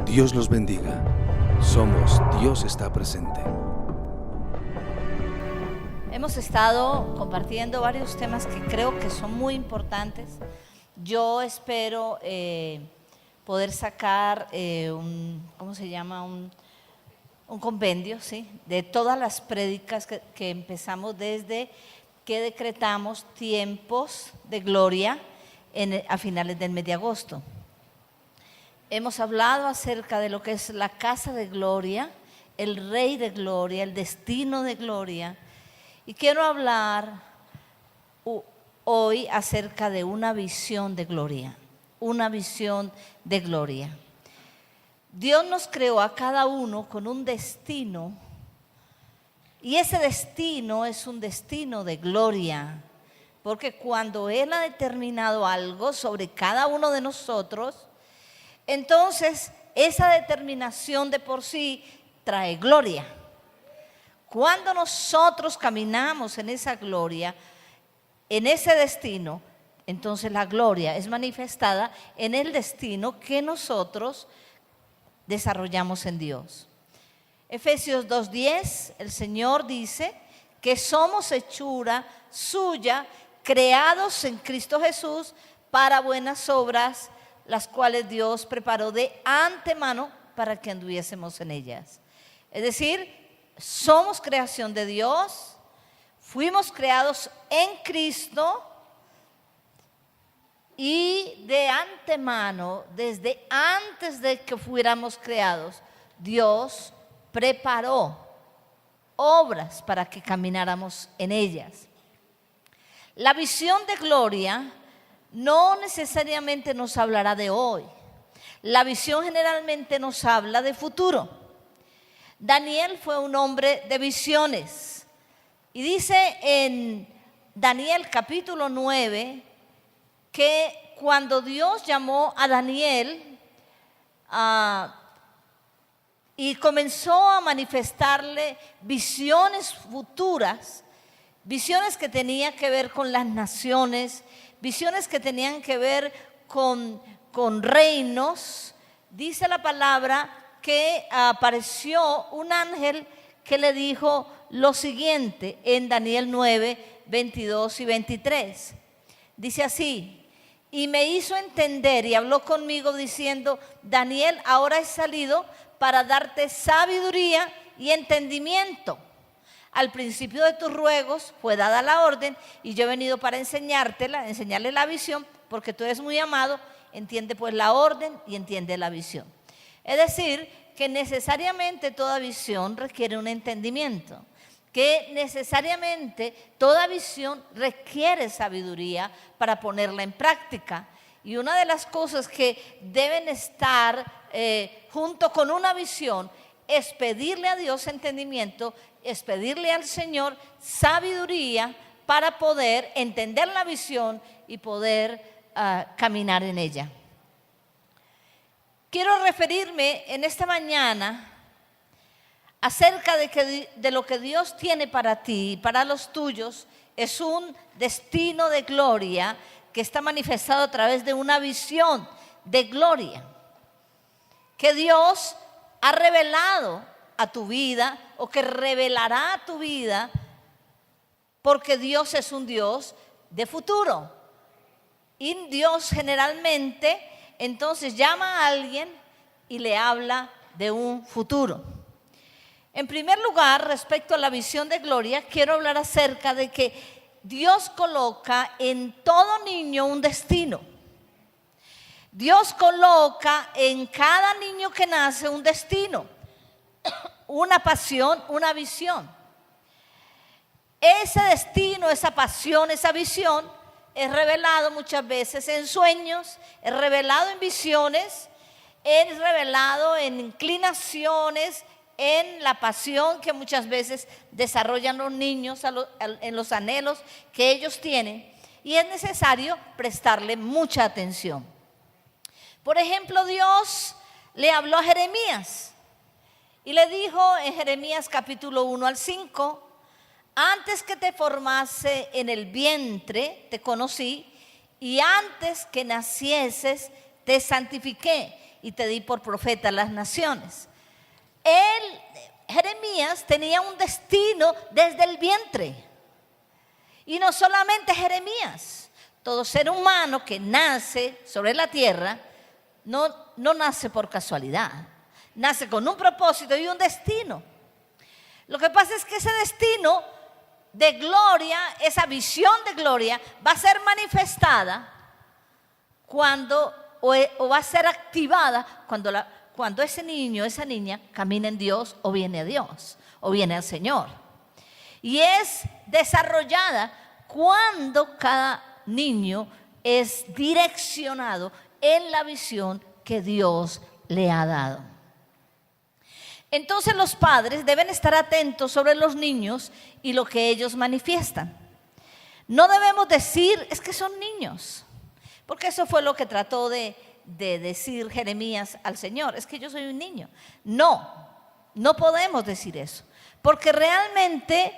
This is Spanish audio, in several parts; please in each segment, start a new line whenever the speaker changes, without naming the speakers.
Dios los bendiga. Somos Dios está presente.
Hemos estado compartiendo varios temas que creo que son muy importantes. Yo espero poder sacar ¿cómo se llama? Un compendio, ¿sí? De todas las prédicas que empezamos desde que decretamos tiempos de gloria a finales del mes de agosto. Hemos hablado acerca de lo que es la casa de gloria, el rey de gloria, el destino de gloria. Y quiero hablar hoy acerca de una visión de gloria, una visión de gloria. Dios nos creó a cada uno con un destino, y ese destino es un destino de gloria, porque cuando Él ha determinado algo sobre cada uno de nosotros, entonces esa determinación de por sí trae gloria. Cuando nosotros caminamos en esa gloria, en ese destino, entonces la gloria es manifestada en el destino que nosotros desarrollamos en Dios. Efesios 2:10, el Señor dice que somos hechura suya, creados en Cristo Jesús para buenas obras, las cuales Dios preparó de antemano para que anduviésemos en ellas. Es decir, somos creación de Dios, fuimos creados en Cristo y de antemano, desde antes de que fuéramos creados, Dios preparó obras para que camináramos en ellas. La visión de gloria no necesariamente nos hablará de hoy. La visión generalmente nos habla de futuro. Daniel fue un hombre de visiones. Y dice en Daniel capítulo 9 que cuando Dios llamó a Daniel y comenzó a manifestarle visiones futuras, visiones que tenían que ver con las naciones, visiones que tenían que ver con reinos, dice la palabra que apareció un ángel que le dijo lo siguiente en Daniel 9, 22 y 23. Dice así: y me hizo entender y habló conmigo diciendo: Daniel, ahora he salido para darte sabiduría y entendimiento. Al principio de tus ruegos fue dada la orden y yo he venido para enseñarle la visión, porque tú eres muy amado. Entiende pues la orden y entiende la visión. Es decir, que necesariamente toda visión requiere un entendimiento, que necesariamente toda visión requiere sabiduría para ponerla en práctica. Y una de las cosas que deben estar junto con una visión es pedirle a Dios entendimiento, es pedirle al Señor sabiduría para poder entender la visión y poder caminar en ella. Quiero referirme en esta mañana acerca de lo que Dios tiene para ti y para los tuyos. Es un destino de gloria que está manifestado a través de una visión de gloria que Dios ha revelado a tu vida o que revelará a tu vida, porque Dios es un Dios de futuro. Y Dios generalmente entonces llama a alguien y le habla de un futuro. En primer lugar, respecto a la visión de gloria, quiero hablar acerca de que Dios coloca en todo niño un destino. Dios coloca en cada niño que nace un destino, una pasión, una visión. Ese destino, esa pasión, esa visión es revelado muchas veces en sueños, es revelado en visiones, es revelado en inclinaciones, en la pasión que muchas veces desarrollan los niños en los anhelos que ellos tienen, y es necesario prestarle mucha atención. Por ejemplo, Dios le habló a Jeremías y le dijo en Jeremías capítulo 1 al 5: antes que te formase en el vientre te conocí, y antes que nacieses te santifiqué y te di por profeta a las naciones. Jeremías tenía un destino desde el vientre. Y no solamente Jeremías, todo ser humano que nace sobre la tierra no nace por casualidad, nace con un propósito y un destino. Lo que pasa es que ese destino de gloria, esa visión de gloria, va a ser manifestada o va a ser activada cuando ese niño, esa niña camina en Dios o viene a Dios o viene al Señor. Y es desarrollada cuando cada niño es direccionado en la visión que Dios le ha dado. Entonces los padres deben estar atentos sobre los niños y lo que ellos manifiestan. No debemos decir, es que son niños, porque eso fue lo que trató de decir Jeremías al Señor, es que yo soy un niño. No podemos decir eso, porque realmente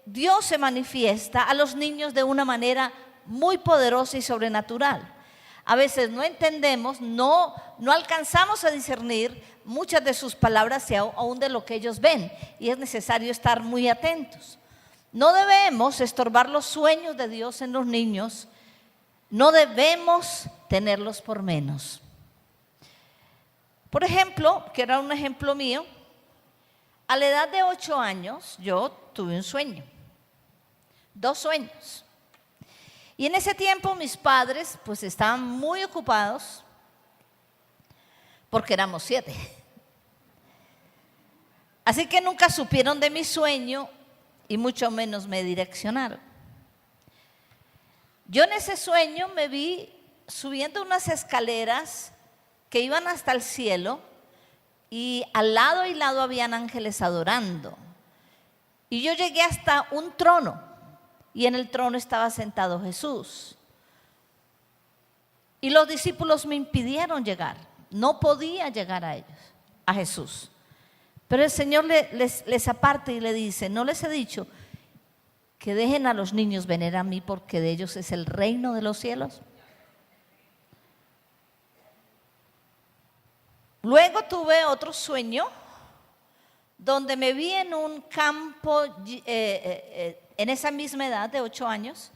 Dios se manifiesta a los niños de una manera muy poderosa y sobrenatural. A veces no entendemos, no alcanzamos a discernir muchas de sus palabras y aún de lo que ellos ven, y es necesario estar muy atentos. No debemos estorbar los sueños de Dios en los niños, no debemos tenerlos por menos. Por ejemplo, que era un ejemplo mío, a la edad de 8 años yo tuve un sueño, 2 sueños. Y en ese tiempo mis padres pues estaban muy ocupados porque éramos 7. Así que nunca supieron de mi sueño y mucho menos me direccionaron. Yo en ese sueño me vi subiendo unas escaleras que iban hasta el cielo y al lado y lado habían ángeles adorando. Y yo llegué hasta un trono. Y en el trono estaba sentado Jesús. Y los discípulos me impidieron llegar. No podía llegar a ellos, a Jesús. Pero el Señor les aparta y le dice, ¿no les he dicho que dejen a los niños venir a mí porque de ellos es el reino de los cielos? Luego tuve otro sueño donde me vi en un campo en esa misma edad de 8 años,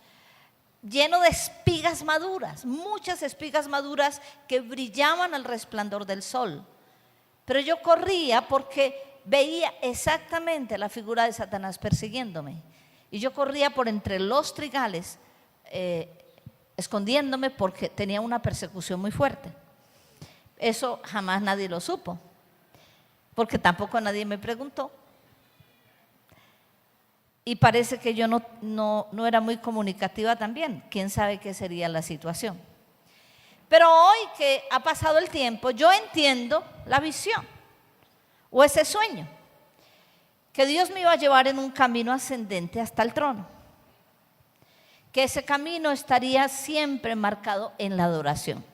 lleno de espigas maduras, muchas espigas maduras que brillaban al resplandor del sol. Pero yo corría porque veía exactamente la figura de Satanás persiguiéndome. Y yo corría por entre los trigales, escondiéndome porque tenía una persecución muy fuerte. Eso jamás nadie lo supo, porque tampoco nadie me preguntó. Y parece que yo no era muy comunicativa también. ¿Quién sabe qué sería la situación? Pero hoy que ha pasado el tiempo, yo entiendo la visión o ese sueño, que Dios me iba a llevar en un camino ascendente hasta el trono, que ese camino estaría siempre marcado en la adoración,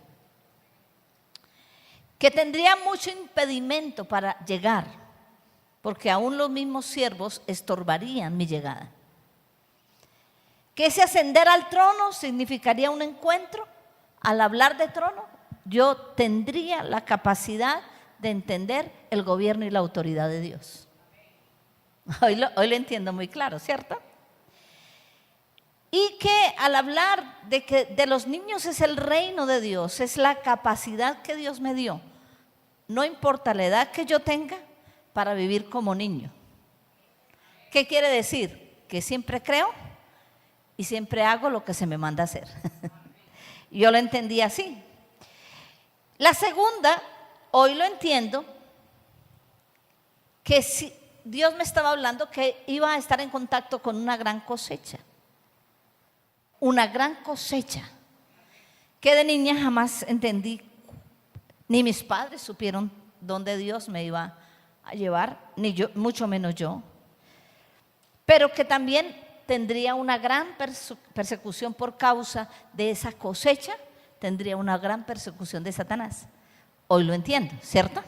que tendría mucho impedimento para llegar, porque aún los mismos siervos estorbarían mi llegada. Que ese ascender al trono significaría un encuentro. Al hablar de trono, yo tendría la capacidad de entender el gobierno y la autoridad de Dios. Hoy lo entiendo muy claro, ¿cierto? Y que al hablar de que de los niños es el reino de Dios, es la capacidad que Dios me dio, no importa la edad que yo tenga, para vivir como niño. ¿Qué quiere decir? Que siempre creo y siempre hago lo que se me manda hacer. Yo lo entendí así. La segunda, hoy lo entiendo, que si Dios me estaba hablando que iba a estar en contacto con una gran cosecha. Una gran cosecha que de niña jamás entendí, ni mis padres supieron dónde Dios me iba a llevar, ni yo, mucho menos yo, pero que también tendría una gran persecución por causa de esa cosecha, tendría una gran persecución de Satanás. Hoy lo entiendo, ¿cierto?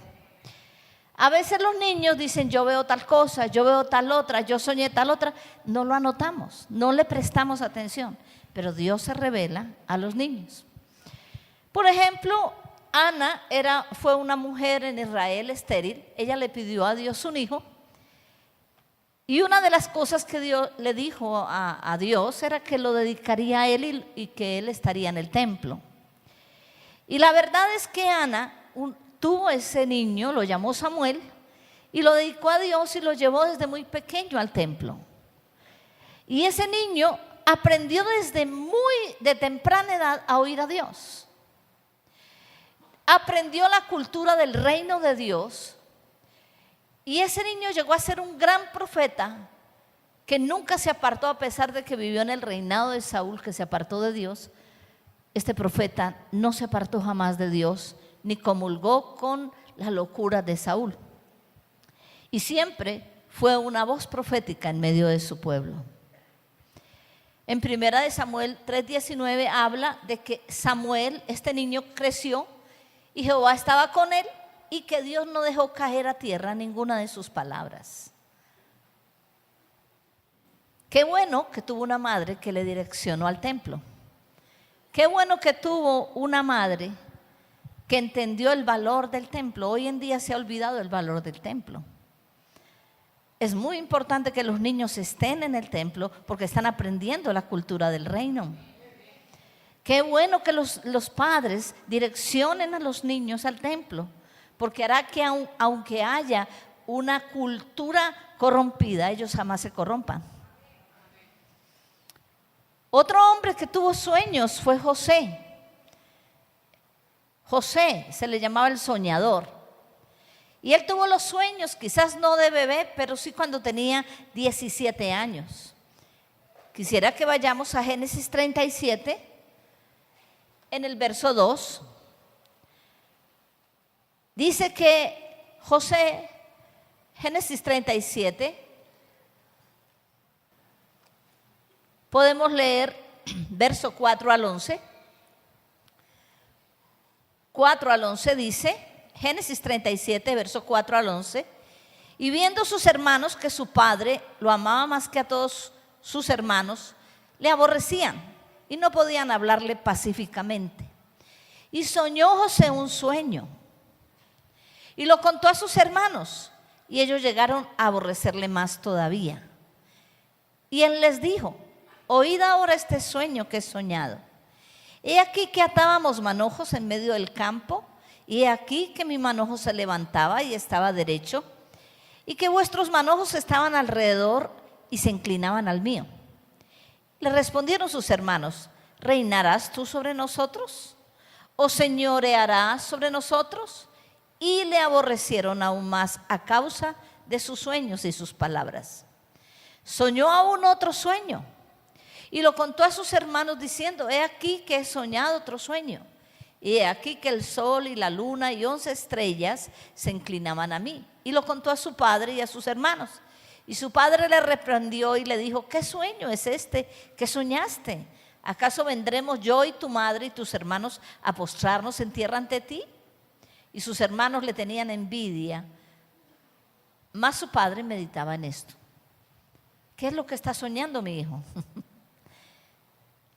A veces los niños dicen, yo veo tal cosa, yo veo tal otra, yo soñé tal otra, no lo anotamos, no le prestamos atención, pero Dios se revela a los niños. Por ejemplo, Ana fue una mujer en Israel estéril. Ella le pidió a Dios un hijo. Y una de las cosas que Dios le dijo a Dios era que lo dedicaría a él y que él estaría en el templo. Y la verdad es que Ana tuvo ese niño, lo llamó Samuel, y lo dedicó a Dios y lo llevó desde muy pequeño al templo. Y ese niño aprendió desde de temprana edad a oír a Dios. Aprendió la cultura del reino de Dios. Y ese niño llegó a ser un gran profeta que nunca se apartó, a pesar de que vivió en el reinado de Saúl, que se apartó de Dios. Este profeta no se apartó jamás de Dios, ni comulgó con la locura de Saúl. Y siempre fue una voz profética en medio de su pueblo. En 1 Samuel 3:19 habla de que Samuel, este niño, creció y Jehová estaba con él y que Dios no dejó caer a tierra ninguna de sus palabras. Qué bueno que tuvo una madre que le direccionó al templo. Qué bueno que tuvo una madre que entendió el valor del templo. Hoy en día se ha olvidado el valor del templo. Es muy importante que los niños estén en el templo porque están aprendiendo la cultura del reino. Qué bueno que los padres direccionen a los niños al templo, porque hará que aunque haya una cultura corrompida, ellos jamás se corrompan. Otro hombre que tuvo sueños fue José. José se le llamaba el soñador. Y él tuvo los sueños, quizás no de bebé, pero sí cuando tenía 17 años. Quisiera que vayamos a Génesis 37, en el verso 2. Dice que José, Génesis 37, podemos leer verso 4 al 11. 4 al 11 dice, Génesis 37, verso 4 al 11, y viendo sus hermanos que su padre lo amaba más que a todos sus hermanos, le aborrecían y no podían hablarle pacíficamente. Y soñó José un sueño y lo contó a sus hermanos, y ellos llegaron a aborrecerle más todavía. Y él les dijo: oíd ahora este sueño que he soñado. He aquí que atábamos manojos en medio del campo, y he aquí que mi manojo se levantaba y estaba derecho, y que vuestros manojos estaban alrededor y se inclinaban al mío. Le respondieron sus hermanos: ¿reinarás tú sobre nosotros? ¿O señorearás sobre nosotros? Y le aborrecieron aún más a causa de sus sueños y sus palabras. Soñó aún otro sueño y lo contó a sus hermanos diciendo: he aquí que he soñado otro sueño, y he aquí que el sol y la luna y 11 estrellas se inclinaban a mí. Y lo contó a su padre y a sus hermanos. Y su padre le reprendió y le dijo: ¿qué sueño es este que soñaste? ¿Acaso vendremos yo y tu madre y tus hermanos a postrarnos en tierra ante ti? Y sus hermanos le tenían envidia, mas su padre meditaba en esto. ¿Qué es lo que está soñando mi hijo?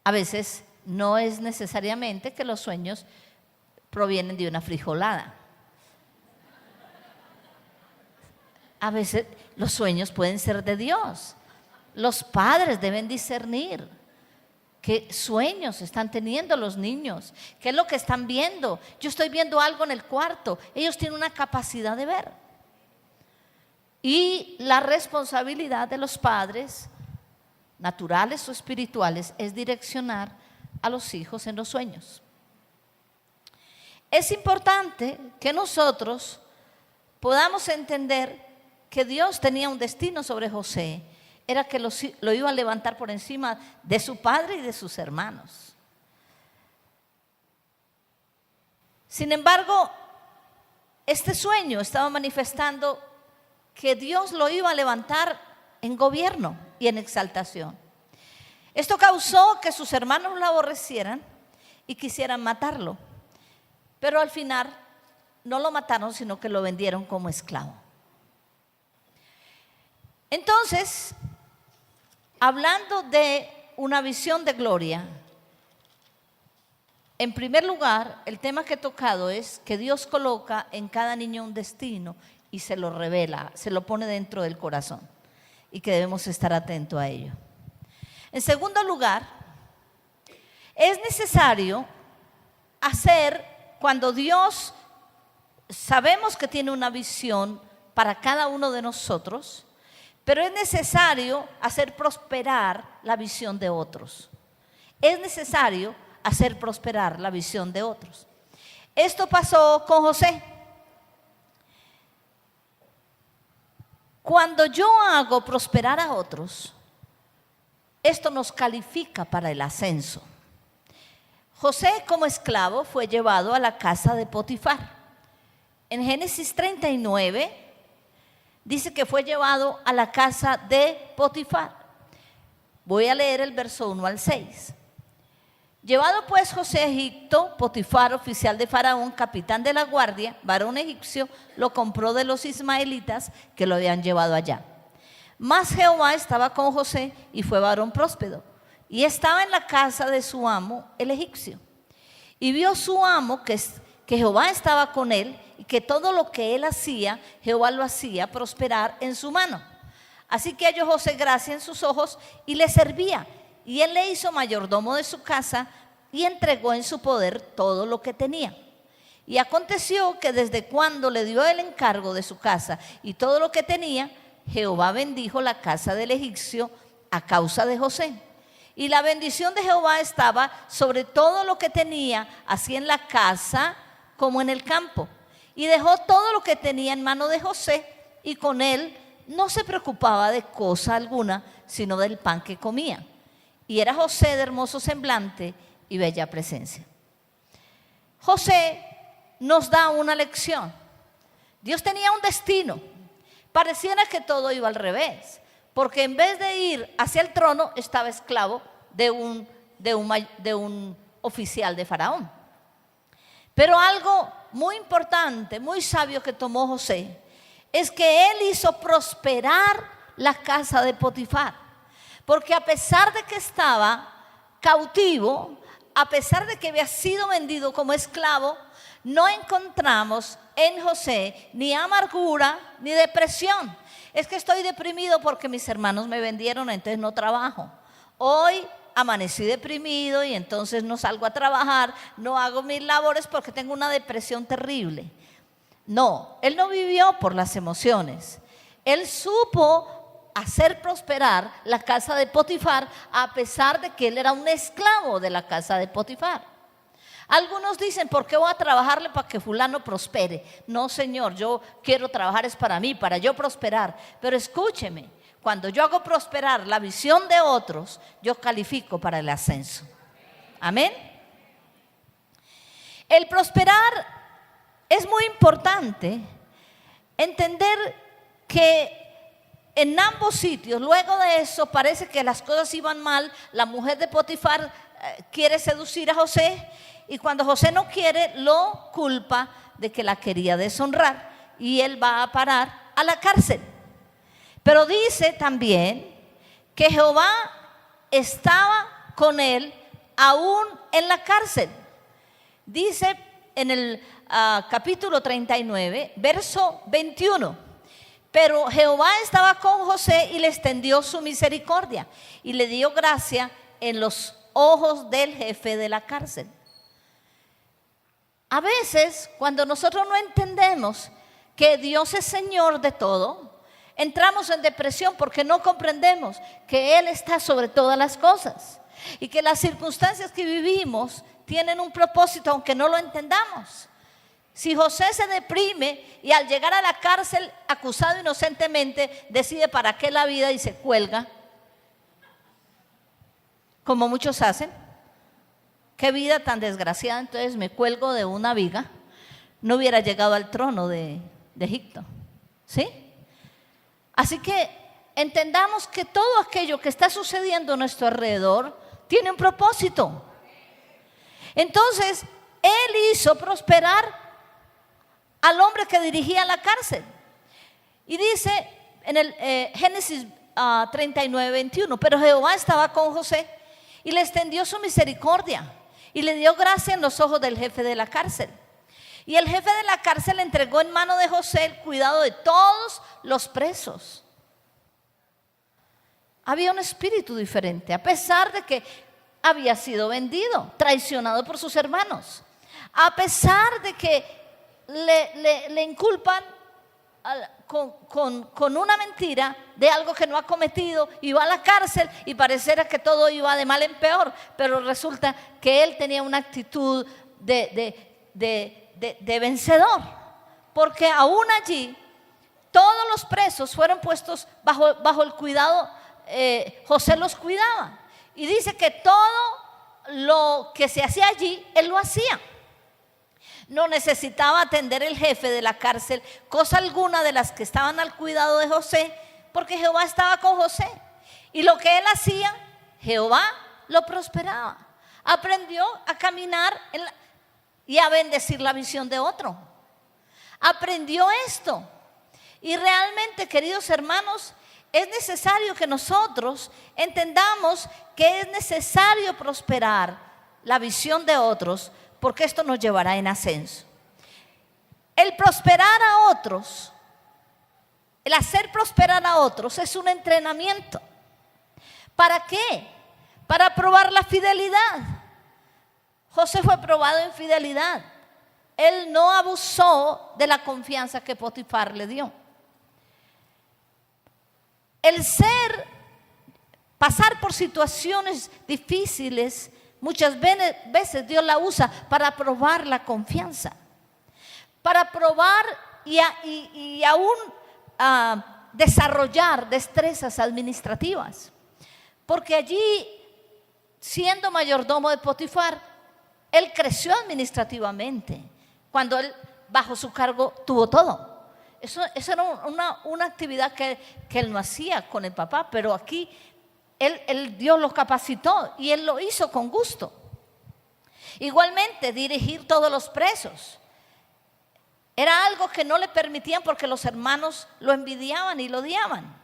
A veces no es necesariamente que los sueños provienen de una frijolada. A veces los sueños pueden ser de Dios. Los padres deben discernir qué sueños están teniendo los niños, qué es lo que están viendo. Yo estoy viendo algo en el cuarto. Ellos tienen una capacidad de ver. Y la responsabilidad de los padres, naturales o espirituales, es direccionar a los hijos en los sueños. Es importante que nosotros podamos entender que Dios tenía un destino sobre José. Era que lo iba a levantar por encima de su padre y de sus hermanos. Sin embargo, este sueño estaba manifestando que Dios lo iba a levantar en gobierno y en exaltación. Esto causó que sus hermanos lo aborrecieran y quisieran matarlo. Pero al final no lo mataron, sino que lo vendieron como esclavo. Entonces, hablando de una visión de gloria, en primer lugar, el tema que he tocado es que Dios coloca en cada niño un destino y se lo revela, se lo pone dentro del corazón y que debemos estar atentos a ello. En segundo lugar, es necesario hacer, cuando Dios sabemos que tiene una visión para cada uno de nosotros, pero es necesario hacer prosperar la visión de otros. Es necesario hacer prosperar la visión de otros. Esto pasó con José. Cuando yo hago prosperar a otros, esto nos califica para el ascenso. José, como esclavo, fue llevado a la casa de Potifar. En Génesis 39 dice que fue llevado a la casa de Potifar. Voy a leer el verso 1 al 6. Llevado pues José a Egipto, Potifar, oficial de Faraón, capitán de la guardia, varón egipcio, lo compró de los ismaelitas que lo habían llevado allá. Mas Jehová estaba con José y fue varón próspero, y estaba en la casa de su amo, el egipcio. Y vio su amo que Jehová estaba con él, y que todo lo que él hacía, Jehová lo hacía prosperar en su mano. Así que halló José gracia en sus ojos y le servía. Y él le hizo mayordomo de su casa y entregó en su poder todo lo que tenía. Y aconteció que desde cuando le dio el encargo de su casa y todo lo que tenía, Jehová bendijo la casa del egipcio a causa de José. Y la bendición de Jehová estaba sobre todo lo que tenía, así en la casa como en el campo. Y dejó todo lo que tenía en mano de José, y con él no se preocupaba de cosa alguna, sino del pan que comía. Y era José de hermoso semblante y bella presencia. José nos da una lección. Dios tenía un destino. Pareciera que todo iba al revés, porque en vez de ir hacia el trono, estaba esclavo de un oficial de Faraón. Pero algo muy importante, muy sabio que tomó José, es que él hizo prosperar la casa de Potifar. Porque a pesar de que estaba cautivo, a pesar de que había sido vendido como esclavo, no encontramos en José ni amargura ni depresión. Es que estoy deprimido porque mis hermanos me vendieron, entonces no trabajo. Hoy amanecí deprimido y entonces no salgo a trabajar, no hago mis labores porque tengo una depresión terrible. No, él no vivió por las emociones. Él supo hacer prosperar la casa de Potifar, a pesar de que él era un esclavo de la casa de Potifar. Algunos dicen, ¿por qué voy a trabajarle para que fulano prospere? No, Señor, yo quiero trabajar es para mí, para yo prosperar. Pero escúcheme, cuando yo hago prosperar la visión de otros, yo califico para el ascenso. Amén. El prosperar es muy importante, entender que en ambos sitios, luego de eso, parece que las cosas iban mal. La mujer de Potifar quiere seducir a José, y cuando José no quiere, lo culpa de que la quería deshonrar, y él va a parar a la cárcel. Pero dice también que Jehová estaba con él aún en la cárcel. Dice en el capítulo 39, verso 21. Pero Jehová estaba con José y le extendió su misericordia y le dio gracia en los ojos del jefe de la cárcel. A veces, cuando nosotros no entendemos que Dios es Señor de todo, entramos en depresión porque no comprendemos que Él está sobre todas las cosas y que las circunstancias que vivimos tienen un propósito, aunque no lo entendamos. Si José se deprime y al llegar a la cárcel, acusado inocentemente, decide para qué la vida y se cuelga, como muchos hacen, qué vida tan desgraciada, entonces me cuelgo de una viga, no hubiera llegado al trono de Egipto, ¿sí? Así que entendamos que todo aquello que está sucediendo a nuestro alrededor tiene un propósito. Entonces, él hizo prosperar al hombre que dirigía la cárcel. Y dice en el Génesis 39, 21, pero Jehová estaba con José y le extendió su misericordia y le dio gracia en los ojos del jefe de la cárcel. Y el jefe de la cárcel entregó en mano de José el cuidado de todos los presos. Había un espíritu diferente, a pesar de que había sido vendido, traicionado por sus hermanos. A pesar de que le inculpan con una mentira de algo que no ha cometido, y va a la cárcel y pareciera que todo iba de mal en peor, pero resulta que él tenía una actitud de vencedor, porque aún allí todos los presos fueron puestos bajo el cuidado. José los cuidaba, y dice que todo lo que se hacía allí, él lo hacía. No necesitaba atender el jefe de la cárcel cosa alguna de las que estaban al cuidado de José, porque Jehová estaba con José, y lo que él hacía, Jehová lo prosperaba. Aprendió a caminar y a bendecir la visión de otro. Aprendió esto, y realmente, queridos hermanos, es necesario que nosotros entendamos que es necesario prosperar la visión de otros, porque esto nos llevará en ascenso. El prosperar a otros, el hacer prosperar a otros es un entrenamiento. ¿Para qué? Para probar la fidelidad. José fue probado en fidelidad. Él no abusó de la confianza que Potifar le dio. El pasar por situaciones difíciles, muchas veces Dios la usa para probar la confianza, para probar y aún desarrollar destrezas administrativas. Porque allí, siendo mayordomo de Potifar, él creció administrativamente. Cuando él bajo su cargo tuvo todo. Eso era una actividad que él no hacía con el papá, pero aquí Dios lo capacitó y él lo hizo con gusto. Igualmente, dirigir todos los presos era algo que no le permitían porque los hermanos lo envidiaban y lo odiaban.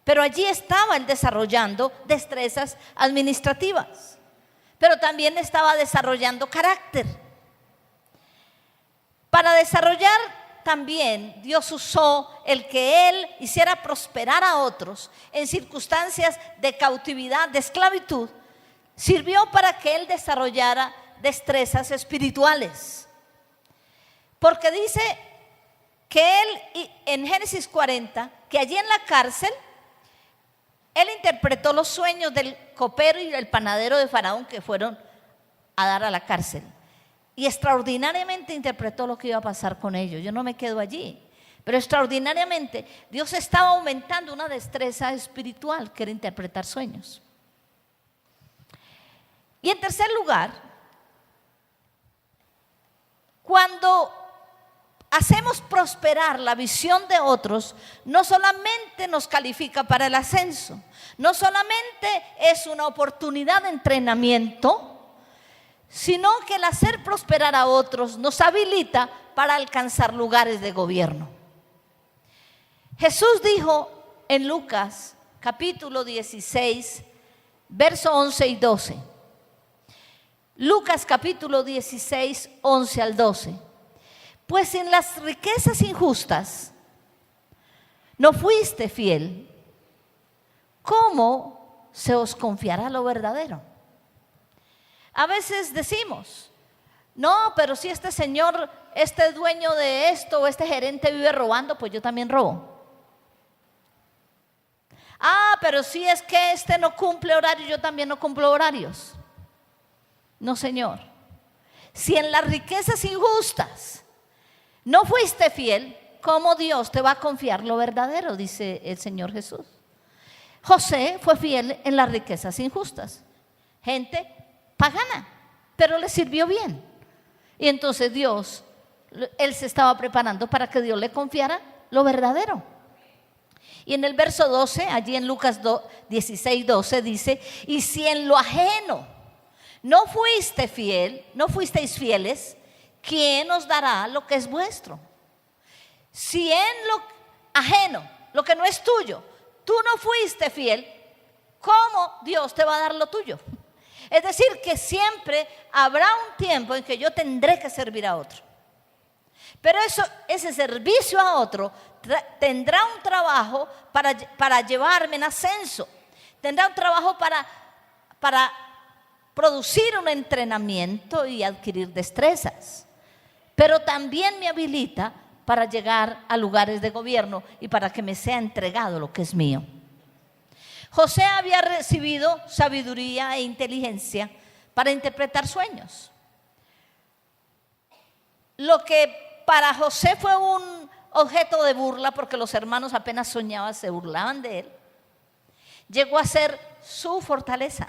Pero allí estaba él desarrollando destrezas administrativas, pero también estaba desarrollando carácter. Para desarrollar también Dios usó el que él hiciera prosperar a otros en circunstancias de cautividad, de esclavitud. Sirvió para que él desarrollara destrezas espirituales. Porque dice que él, en Génesis 40, que allí en la cárcel, él interpretó los sueños del copero y del panadero de Faraón que fueron a dar a la cárcel. Y extraordinariamente interpretó lo que iba a pasar con ellos. Yo no me quedo allí, pero extraordinariamente Dios estaba aumentando una destreza espiritual que era interpretar sueños. Y en tercer lugar, cuando hacemos prosperar la visión de otros, no solamente nos califica para el ascenso, no solamente es una oportunidad de entrenamiento, sino que el hacer prosperar a otros nos habilita para alcanzar lugares de gobierno. Jesús dijo en Lucas capítulo 16, verso 11 y 12. Lucas capítulo 16, 11 al 12. Pues en las riquezas injustas no fuiste fiel, ¿cómo se os confiará lo verdadero? A veces decimos, no, pero si este señor, este dueño de esto o este gerente vive robando, pues yo también robo. Ah, pero si es que este no cumple horario, yo también no cumplo horarios. No, señor. Si en las riquezas injustas no fuiste fiel, ¿cómo Dios te va a confiar lo verdadero? Dice el Señor Jesús. José fue fiel en las riquezas injustas. Gente pagana, pero le sirvió bien. Y entonces él se estaba preparando para que Dios le confiara lo verdadero. Y en el verso 12, allí en Lucas 16, 12 dice, y si en lo ajeno no fuisteis fieles, ¿quién os dará lo que es vuestro? Si en lo ajeno, lo que no es tuyo, tú no fuiste fiel, ¿cómo Dios te va a dar lo tuyo? Es decir, que siempre habrá un tiempo en que yo tendré que servir a otro. Pero ese servicio a otro tendrá un trabajo para llevarme en ascenso. Tendrá un trabajo para producir un entrenamiento y adquirir destrezas. Pero también me habilita para llegar a lugares de gobierno y para que me sea entregado lo que es mío. José había recibido sabiduría e inteligencia para interpretar sueños. Lo que para José fue un objeto de burla, porque los hermanos apenas soñaban, se burlaban de él, llegó a ser su fortaleza.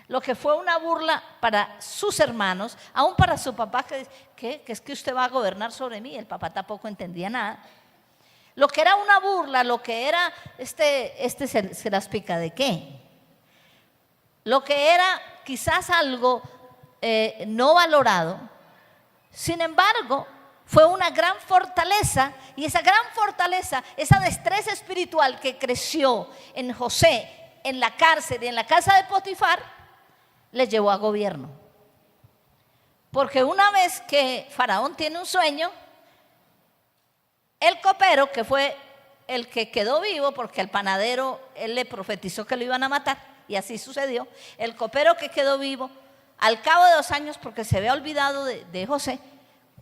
Lo que fue una burla para sus hermanos, aún para su papá, que es que usted va a gobernar sobre mí. El papá tampoco entendía nada. Lo que era una burla, lo que era, se las pica de qué. Lo que era quizás algo no valorado, sin embargo, fue una gran fortaleza, y esa gran fortaleza, esa destreza espiritual que creció en José, en la cárcel y en la casa de Potifar, le llevó a gobierno. Porque una vez que Faraón tiene un sueño, el copero, que fue el que quedó vivo, porque el panadero, él le profetizó que lo iban a matar, y así sucedió, el copero que quedó vivo, al cabo de 2 años, porque se había olvidado de José,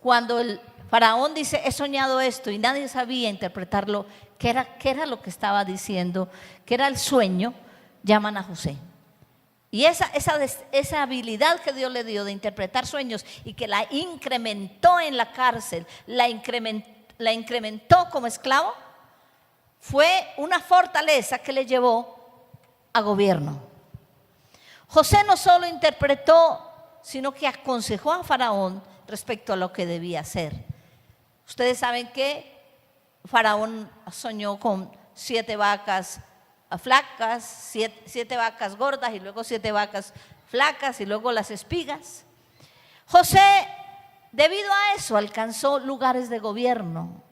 cuando el Faraón dice, he soñado esto, y nadie sabía interpretarlo, qué era lo que estaba diciendo, que era el sueño, llaman a José. Y esa habilidad que Dios le dio de interpretar sueños, y que la incrementó en la cárcel, la incrementó como esclavo, fue una fortaleza que le llevó a gobierno. José no solo interpretó, sino que aconsejó a Faraón respecto a lo que debía hacer. Ustedes saben que Faraón soñó con 7 vacas flacas, 7 vacas gordas, y luego 7 vacas flacas, y luego las espigas. José, debido a eso, alcanzó lugares de gobierno.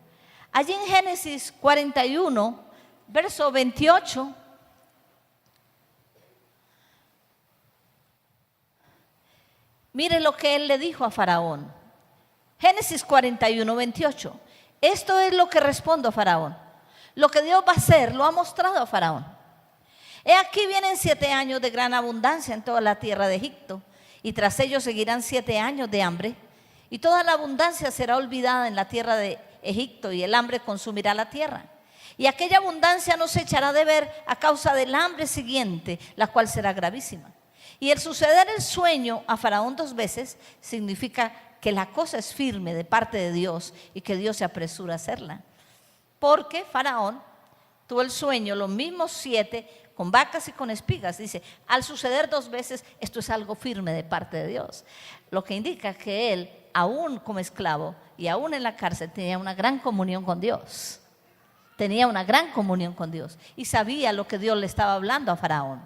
Allí en Génesis 41, verso 28, mire lo que él le dijo a Faraón. Génesis 41, 28. Esto es lo que respondo a Faraón. Lo que Dios va a hacer lo ha mostrado a Faraón. He aquí vienen 7 años de gran abundancia en toda la tierra de Egipto, y tras ellos seguirán 7 años de hambre, y toda la abundancia será olvidada en la tierra de Egipto, y el hambre consumirá la tierra. Y aquella abundancia no se echará de ver a causa del hambre siguiente, la cual será gravísima. Y el suceder el sueño a Faraón 2 veces significa que la cosa es firme de parte de Dios, y que Dios se apresura a hacerla. Porque Faraón tuvo el sueño, los mismos 7, con vacas y con espigas. Dice, al suceder 2 veces, esto es algo firme de parte de Dios. Lo que indica que él, aún como esclavo y aún en la cárcel, tenía una gran comunión con Dios. Tenía una gran comunión con Dios y sabía lo que Dios le estaba hablando a Faraón.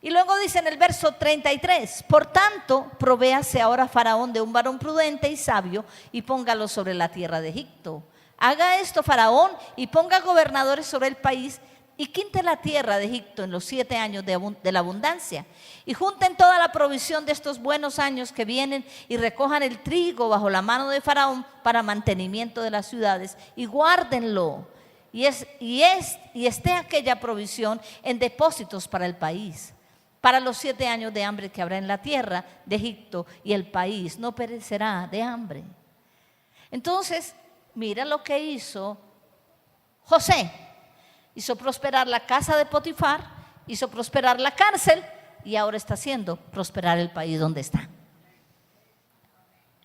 Y luego dice en el verso 33, por tanto, provéase ahora Faraón de un varón prudente y sabio, y póngalo sobre la tierra de Egipto. Haga esto Faraón, y ponga gobernadores sobre el país, y quinte la tierra de Egipto en los 7 años de la abundancia, y junten toda la provisión de estos buenos años que vienen, y recojan el trigo bajo la mano de Faraón para mantenimiento de las ciudades, y guárdenlo, y esté aquella provisión en depósitos para el país, para los 7 años de hambre que habrá en la tierra de Egipto, y el país no perecerá de hambre. Entonces, mira lo que hizo José. Hizo prosperar la casa de Potifar, hizo prosperar la cárcel, y ahora está haciendo prosperar el país donde está.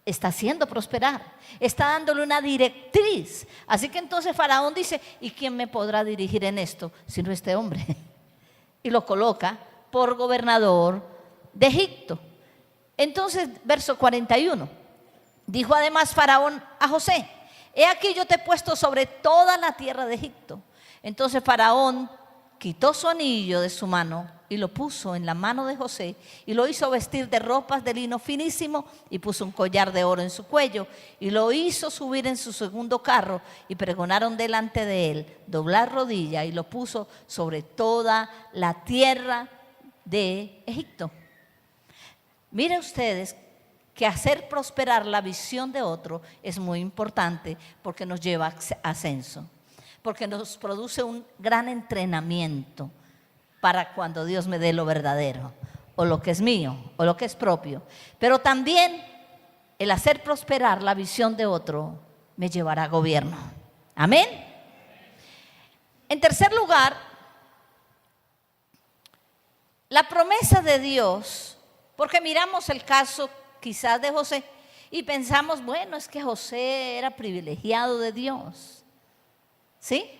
Está haciendo prosperar, está dándole una directriz. Así que entonces Faraón dice, ¿y quién me podrá dirigir en esto sino este hombre? Y lo coloca por gobernador de Egipto. Entonces, verso 41, dijo además Faraón a José, he aquí yo te he puesto sobre toda la tierra de Egipto. Entonces Faraón quitó su anillo de su mano y lo puso en la mano de José, y lo hizo vestir de ropas de lino finísimo, y puso un collar de oro en su cuello, y lo hizo subir en su segundo carro, y pregonaron delante de él doblar rodilla, y lo puso sobre toda la tierra de Egipto. Mire ustedes que hacer prosperar la visión de otro es muy importante porque nos lleva a ascenso, porque nos produce un gran entrenamiento para cuando Dios me dé lo verdadero, o lo que es mío, o lo que es propio. Pero también el hacer prosperar la visión de otro me llevará a gobierno. Amén. En tercer lugar, la promesa de Dios, porque miramos el caso quizás de José y pensamos, bueno, es que José era privilegiado de Dios, ¿sí?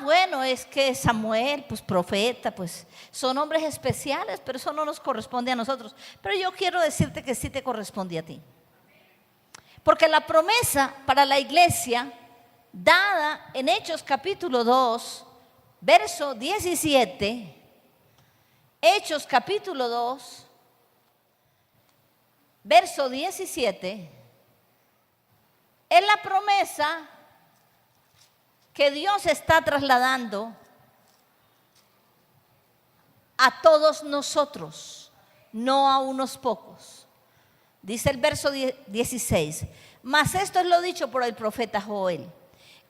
Bueno, es que Samuel, pues profeta, pues son hombres especiales, pero eso no nos corresponde a nosotros. Pero yo quiero decirte que sí te corresponde a ti. Porque la promesa para la iglesia, dada en Hechos capítulo 2, verso 17, Hechos capítulo 2, verso 17, es la promesa que Dios está trasladando a todos nosotros, no a unos pocos. Dice el verso 16, mas esto es lo dicho por el profeta Joel.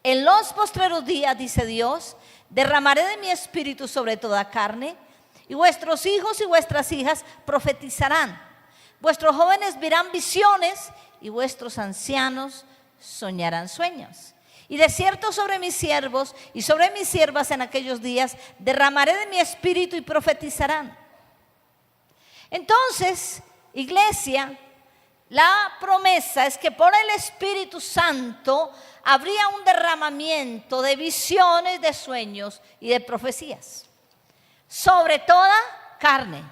En los postreros días, dice Dios, derramaré de mi espíritu sobre toda carne, y vuestros hijos y vuestras hijas profetizarán. Vuestros jóvenes verán visiones, y vuestros ancianos soñarán sueños. Y de cierto sobre mis siervos y sobre mis siervas en aquellos días derramaré de mi espíritu y profetizarán. Entonces, iglesia, la promesa es que por el Espíritu Santo habría un derramamiento de visiones, de sueños y de profecías sobre toda carne,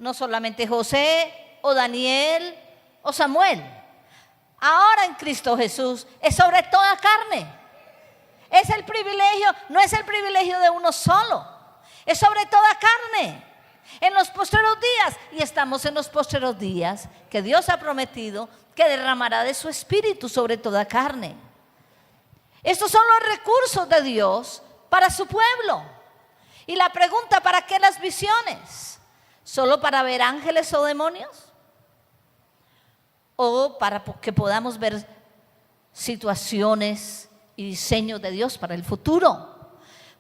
no solamente José o Daniel o Samuel. Ahora en Cristo Jesús es sobre toda carne. Es el privilegio, no es el privilegio de uno solo, es sobre toda carne. En los postreros días, y estamos en los postreros días, que Dios ha prometido que derramará de su espíritu sobre toda carne. Estos son los recursos de Dios para su pueblo. Y la pregunta, ¿para qué las visiones? ¿Solo para ver ángeles o demonios? ¿O para que podamos ver situaciones y diseños de Dios para el futuro?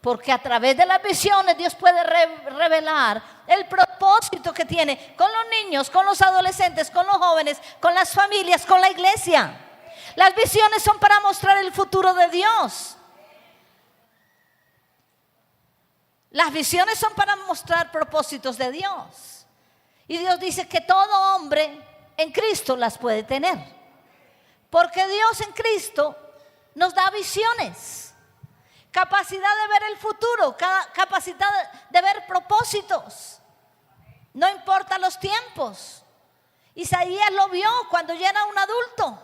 Porque a través de las visiones Dios puede revelar el propósito que tiene con los niños, con los adolescentes, con los jóvenes, con las familias, con la iglesia. Las visiones son para mostrar el futuro de Dios. Las visiones son para mostrar propósitos de Dios. Y Dios dice que todo hombre en Cristo las puede tener. Porque Dios en Cristo nos da visiones. Capacidad de ver el futuro, capacidad de ver propósitos. No importa los tiempos. Isaías lo vio cuando ya era un adulto.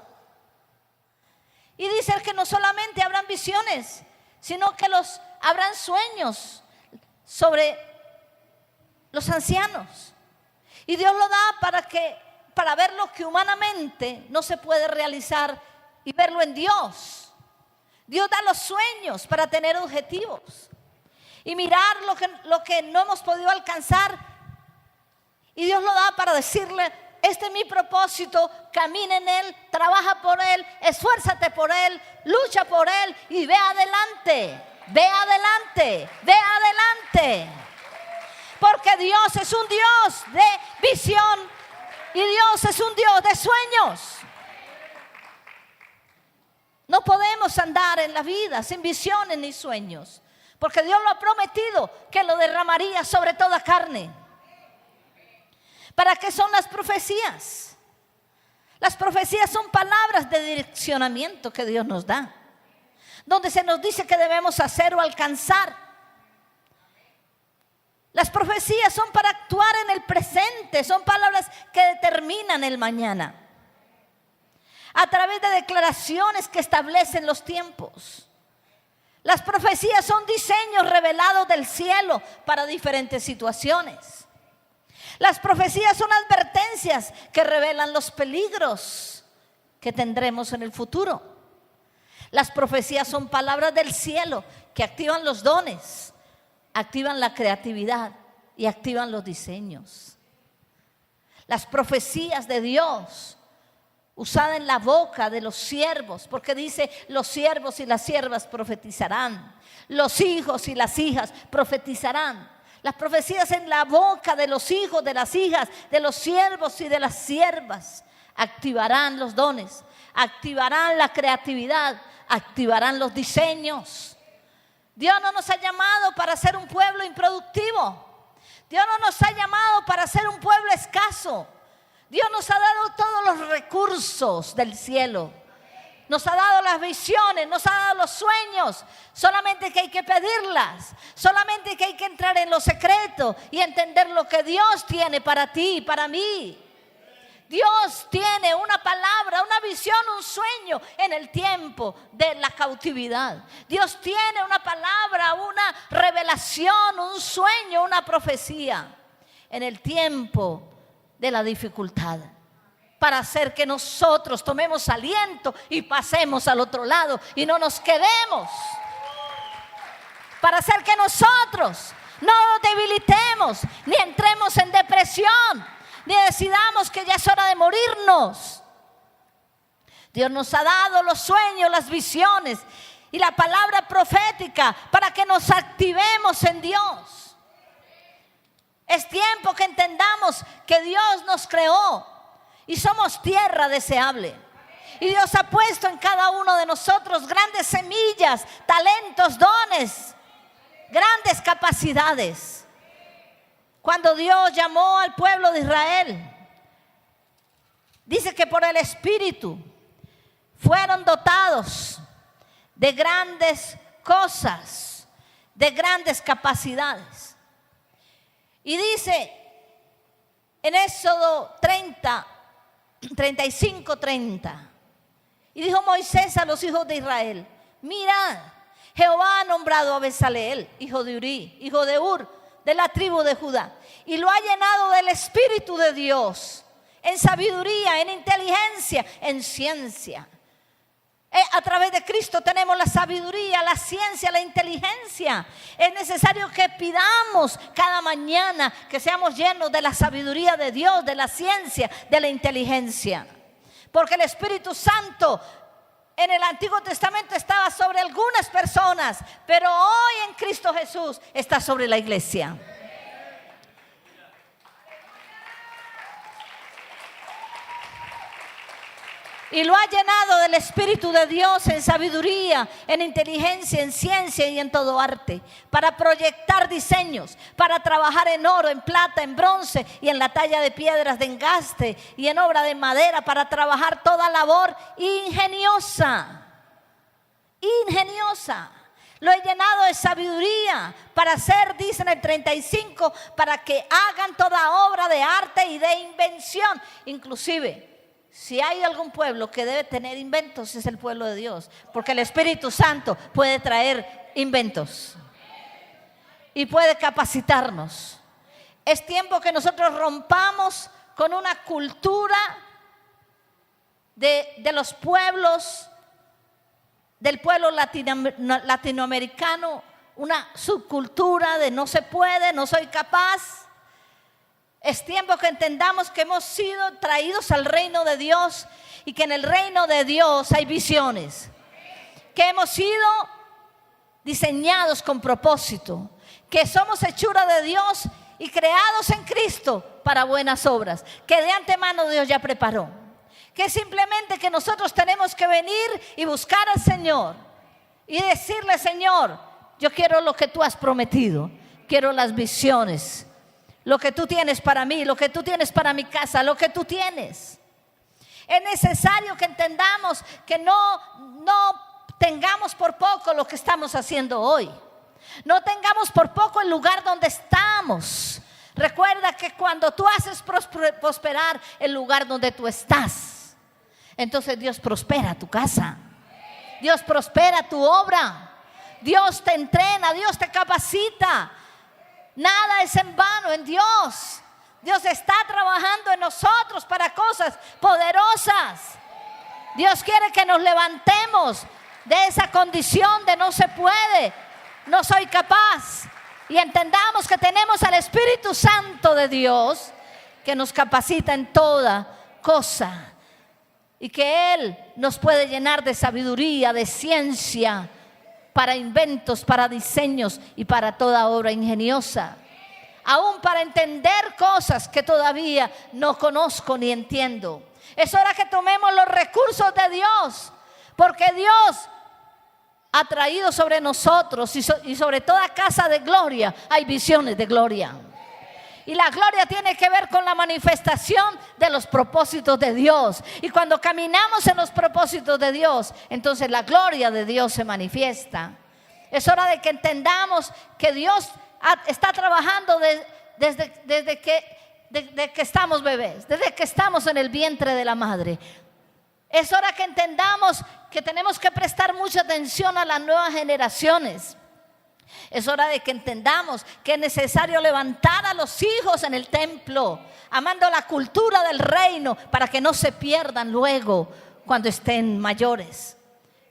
Y dice que no solamente habrán visiones, sino que habrán sueños sobre los ancianos. Y Dios lo da para ver lo que humanamente no se puede realizar y verlo en Dios. Dios da los sueños para tener objetivos y mirar lo que no hemos podido alcanzar. Y Dios lo da para decirle, este es mi propósito, camina en él, trabaja por él, esfuérzate por él, lucha por él y ve adelante, ve adelante, ve adelante. Porque Dios es un Dios de visión y Dios es un Dios de sueños. No podemos andar en la vida sin visiones ni sueños, porque Dios lo ha prometido que lo derramaría sobre toda carne. ¿Para qué son las profecías? Las profecías son palabras de direccionamiento que Dios nos da, donde se nos dice que debemos hacer o alcanzar. Las profecías son para actuar en el presente, son palabras que determinan el mañana, a través de declaraciones que establecen los tiempos. Las profecías son diseños revelados del cielo para diferentes situaciones. Las profecías son advertencias que revelan los peligros que tendremos en el futuro. Las profecías son palabras del cielo que activan los dones, activan la creatividad y activan los diseños. las profecías de Dios, usada en la boca de los siervos, porque dice: los siervos y las siervas profetizarán, los hijos y las hijas profetizarán. Las profecías en la boca de los hijos, de las hijas, de los siervos y de las siervas activarán los dones, activarán la creatividad, activarán los diseños. Dios no nos ha llamado para ser un pueblo improductivo. Dios no nos ha llamado para ser un pueblo escaso. Dios nos ha dado todos los recursos del cielo. Nos ha dado las visiones, nos ha dado los sueños. Solamente que hay que pedirlas. Solamente que hay que entrar en lo secreto y entender lo que Dios tiene para ti y para mí. Dios tiene una palabra, una visión, un sueño en el tiempo de la cautividad. Dios tiene una palabra, una revelación, un sueño, una profecía en el tiempo de la dificultad, para hacer que nosotros tomemos aliento y pasemos al otro lado y no nos quedemos, para hacer que nosotros no nos debilitemos ni entremos en depresión, ni decidamos que ya es hora de morirnos. Dios nos ha dado los sueños, las visiones y la palabra profética para que nos activemos en Dios. Es tiempo que entendamos que Dios nos creó y somos tierra deseable. Y Dios ha puesto en cada uno de nosotros grandes semillas, talentos, dones, grandes capacidades. Cuando Dios llamó al pueblo de Israel, dice que por el Espíritu fueron dotados de grandes cosas, de grandes capacidades. Y dice en Éxodo 35:30, y dijo Moisés a los hijos de Israel: mirad, Jehová ha nombrado a Bezaleel, hijo de Uri, hijo de Ur, de la tribu de Judá, y lo ha llenado del Espíritu de Dios, en sabiduría, en inteligencia, en ciencia. A través de Cristo tenemos la sabiduría, la ciencia, la inteligencia. Es necesario que pidamos cada mañana que seamos llenos de la sabiduría de Dios, de la ciencia, de la inteligencia. Porque el Espíritu Santo en el Antiguo Testamento estaba sobre algunas personas, pero hoy en Cristo Jesús está sobre la iglesia. Y lo ha llenado del Espíritu de Dios en sabiduría, en inteligencia, en ciencia y en todo arte, para proyectar diseños, para trabajar en oro, en plata, en bronce y en la talla de piedras de engaste y en obra de madera, para trabajar toda labor ingeniosa. Ingeniosa. Lo he llenado de sabiduría para hacer, dice en el 35, para que hagan toda obra de arte y de invención. Inclusive, si hay algún pueblo que debe tener inventos, es el pueblo de Dios, porque el Espíritu Santo puede traer inventos y puede capacitarnos. Es tiempo que nosotros rompamos con una cultura de los pueblos, del pueblo latinoamericano, una subcultura de no se puede, no soy capaz. Es tiempo que entendamos que hemos sido traídos al reino de Dios y que en el reino de Dios hay visiones, que hemos sido diseñados con propósito, que somos hechura de Dios y creados en Cristo para buenas obras, que de antemano Dios ya preparó, que simplemente que nosotros tenemos que venir y buscar al Señor y decirle: Señor, yo quiero lo que tú has prometido, quiero las visiones, lo que tú tienes para mí, lo que tú tienes para mi casa, lo que tú tienes. Es necesario que entendamos que no tengamos por poco lo que estamos haciendo hoy. No tengamos por poco el lugar donde estamos. Recuerda que cuando tú haces prosperar el lugar donde tú estás, entonces Dios prospera tu casa, Dios prospera tu obra, Dios te entrena, Dios te capacita. Nada es en vano en Dios. Dios está trabajando en nosotros para cosas poderosas. Dios quiere que nos levantemos de esa condición de no se puede, no soy capaz, y entendamos que tenemos al Espíritu Santo de Dios que nos capacita en toda cosa y que Él nos puede llenar de sabiduría, de ciencia, para inventos, para diseños y para toda obra ingeniosa. Aún para entender cosas que todavía no conozco ni entiendo. Es hora que tomemos los recursos de Dios, porque Dios ha traído sobre nosotros y sobre toda casa de gloria hay visiones de gloria. Y la gloria tiene que ver con la manifestación de los propósitos de Dios. Y cuando caminamos en los propósitos de Dios, entonces la gloria de Dios se manifiesta. Es hora de que entendamos que Dios está trabajando desde que estamos bebés, desde que estamos en el vientre de la madre. Es hora que entendamos que tenemos que prestar mucha atención a las nuevas generaciones. Es hora de que entendamos que es necesario levantar a los hijos en el templo, amando la cultura del reino para que no se pierdan luego cuando estén mayores.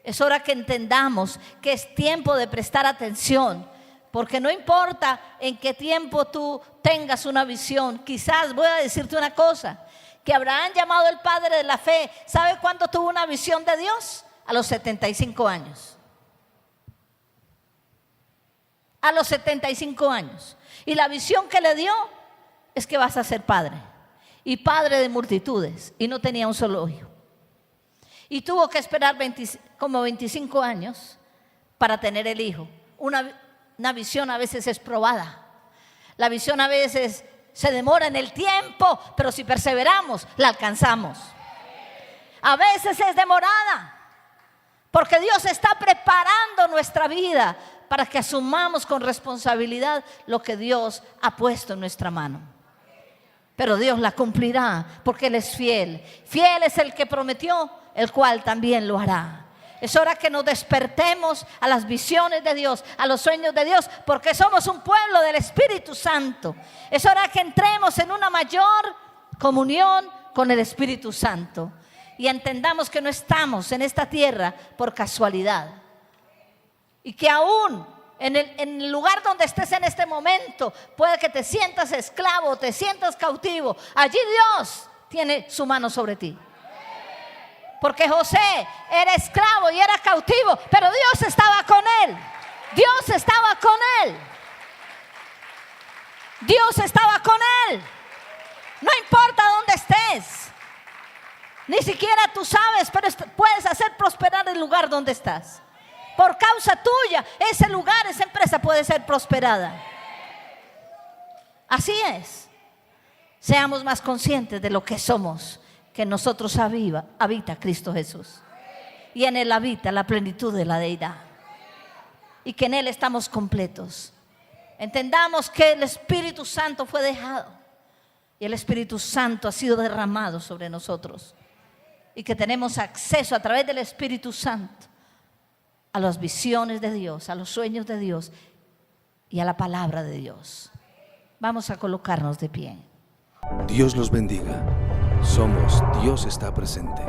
Es hora que entendamos que es tiempo de prestar atención, porque no importa en qué tiempo tú tengas una visión. Quizás voy a decirte una cosa, que Abraham, llamado el padre de la fe, ¿sabe cuándo tuvo una visión de Dios? A los 75 años. A los 75 años. Y la visión que le dio es que vas a ser padre. Y padre de multitudes. Y no tenía un solo hijo. Y tuvo que esperar como 25 años para tener el hijo. Una visión a veces es probada. La visión a veces se demora en el tiempo, pero si perseveramos, la alcanzamos. A veces es demorada, porque Dios está preparando nuestra vida para que asumamos con responsabilidad lo que Dios ha puesto en nuestra mano. Pero Dios la cumplirá, porque Él es fiel. Fiel es el que prometió, el cual también lo hará. Es hora que nos despertemos a las visiones de Dios, a los sueños de Dios, porque somos un pueblo del Espíritu Santo. Es hora que entremos en una mayor comunión con el Espíritu Santo y entendamos que no estamos en esta tierra por casualidad. Y que aún en el lugar donde estés en este momento, puede que te sientas esclavo, te sientas cautivo. Allí Dios tiene su mano sobre ti. Porque José era esclavo y era cautivo, pero Dios estaba con él. Dios estaba con él. Dios estaba con él. No importa dónde estés. Ni siquiera tú sabes, pero puedes hacer prosperar el lugar donde estás. Por causa tuya, ese lugar, esa empresa puede ser prosperada. Así es. Seamos más conscientes de lo que somos, que en nosotros habita Cristo Jesús. Y en Él habita la plenitud de la deidad. Y que en Él estamos completos. Entendamos que el Espíritu Santo fue dejado. Y el Espíritu Santo ha sido derramado sobre nosotros. Y que tenemos acceso a través del Espíritu Santo a las visiones de Dios, a los sueños de Dios y a la palabra de Dios. Vamos a colocarnos de pie.
Dios los bendiga. Somos Dios está presente.